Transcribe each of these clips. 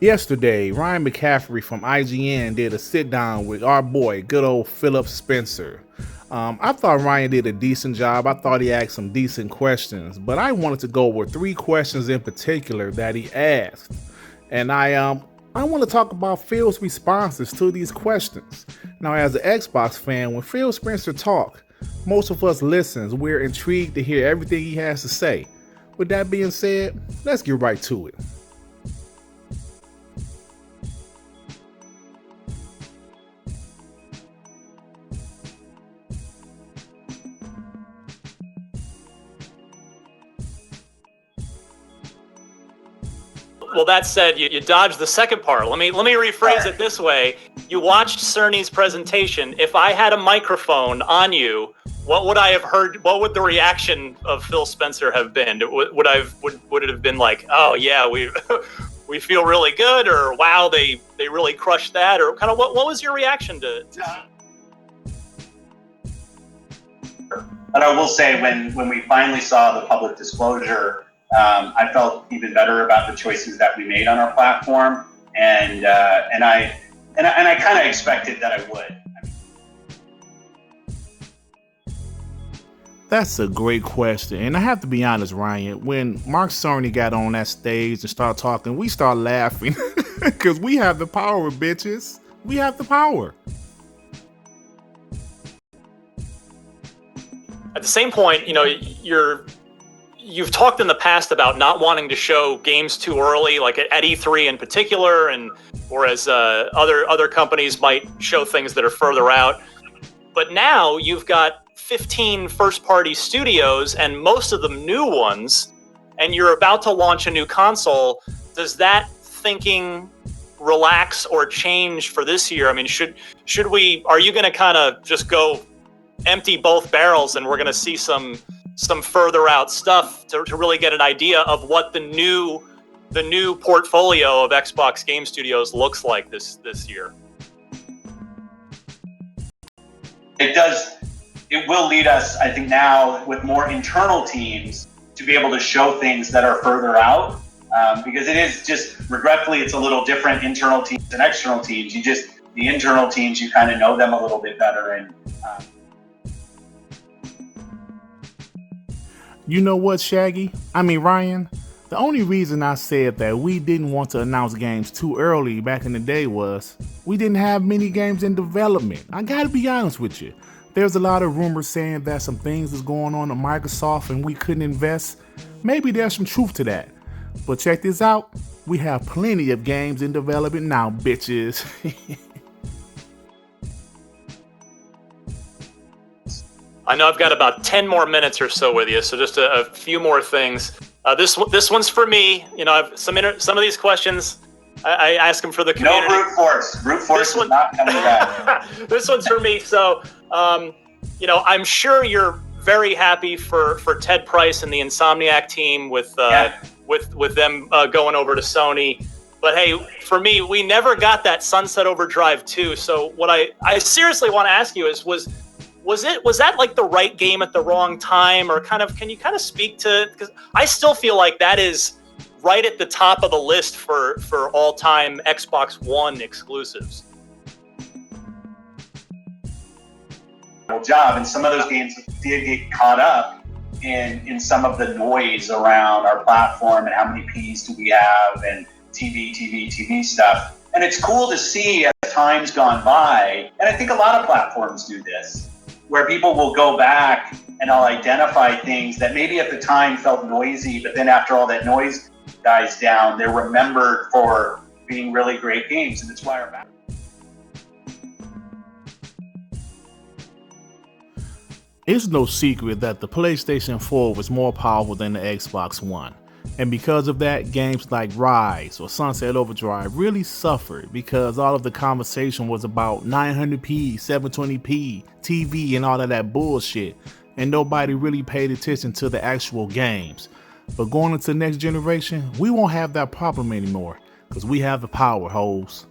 Yesterday, Ryan McCaffrey from IGN did a sit down with our boy, good old Philip Spencer. I thought Ryan did a decent job. I thought he asked some decent questions, but I wanted to go over 3 questions in particular that he asked. And I want to talk about Phil's responses to these questions. Now, as an Xbox fan, when Phil Spencer talks, most of us listens, we're intrigued to hear everything he has to say. With that being said, let's get right to it. Well, that said, you dodged the second part. Let me rephrase it this way. You watched Cerny's presentation. If I had a microphone on you, what would I have heard? What would the reaction of Phil Spencer have been? Would it have been like, oh yeah, we we feel really good, or wow, they really crushed that, or kind of what was your reaction to But I will say, when we finally saw the public disclosure, I felt even better about the choices that we made on our platform, and I kind of expected that I would. That's a great question, and I have to be honest, Ryan. When Mark Cerny got on that stage and started talking, we started laughing because we have the power, bitches. We have the power. At the same point, you've talked in the past about not wanting to show games too early, like at E3 in particular, and whereas other companies might show things that are further out. But now you've got 15 first-party studios, and most of them new ones, and you're about to launch a new console. Does that thinking relax or change for this year? I mean, should we? Are you going to kind of just go empty both barrels, and we're going to see some further out stuff to really get an idea of what the new portfolio of Xbox Game Studios looks like this year? It will lead us, I think, now with more internal teams to be able to show things that are further out, because it is just, regretfully, it's a little different internal teams and external teams. The internal teams, you kind of know them a little bit better, and You know what, Shaggy? I mean, Ryan, the only reason I said that we didn't want to announce games too early back in the day was we didn't have many games in development. I gotta be honest with you. There's a lot of rumors saying that some things is going on at Microsoft and we couldn't invest. Maybe there's some truth to that. But check this out. We have plenty of games in development now, bitches. I know I've got about 10 more minutes or so with you, so just a few more things. This one's for me. I've some of these questions I ask them for the community. No brute force. Brute force is not coming back. This one's for me. So, I'm sure you're very happy for Ted Price and the Insomniac team with them going over to Sony. But hey, for me, we never got that Sunset Overdrive 2. So what I seriously want to ask you is, was that like the right game at the wrong time, or can you kind of speak to, because I still feel like that is right at the top of the list for all-time Xbox One exclusives. Job, and some of those games did get caught up in some of the noise around our platform and how many Ps do we have and TV stuff. And it's cool to see as time's gone by, and I think a lot of platforms do this, where people will go back and I'll identify things that maybe at the time felt noisy, but then after all that noise dies down, they're remembered for being really great games, and it's why our back. It's no secret that the PlayStation 4 was more powerful than the Xbox One. And because of that, games like Rise or Sunset Overdrive really suffered because all of the conversation was about 900p, 720p, TV, and all of that bullshit. And nobody really paid attention to the actual games. But going into the next generation, we won't have that problem anymore because we have the power, hoes.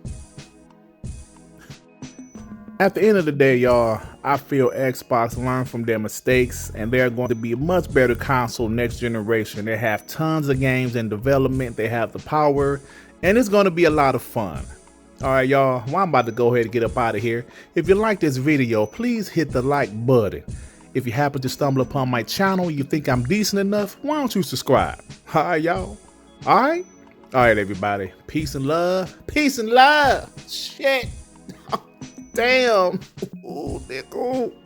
At the end of the day, y'all, I feel Xbox learned from their mistakes and they're going to be a much better console next generation. They have tons of games in development, they have the power, and it's going to be a lot of fun. All right, y'all. Well, I'm about to go ahead and get up out of here. If you like this video, please hit the like button. If you happen to stumble upon my channel, you think I'm decent enough, why don't you subscribe? All right, y'all. All right. All right, everybody. Peace and love. Peace and love. Shit. Damn. Ooh, nigga.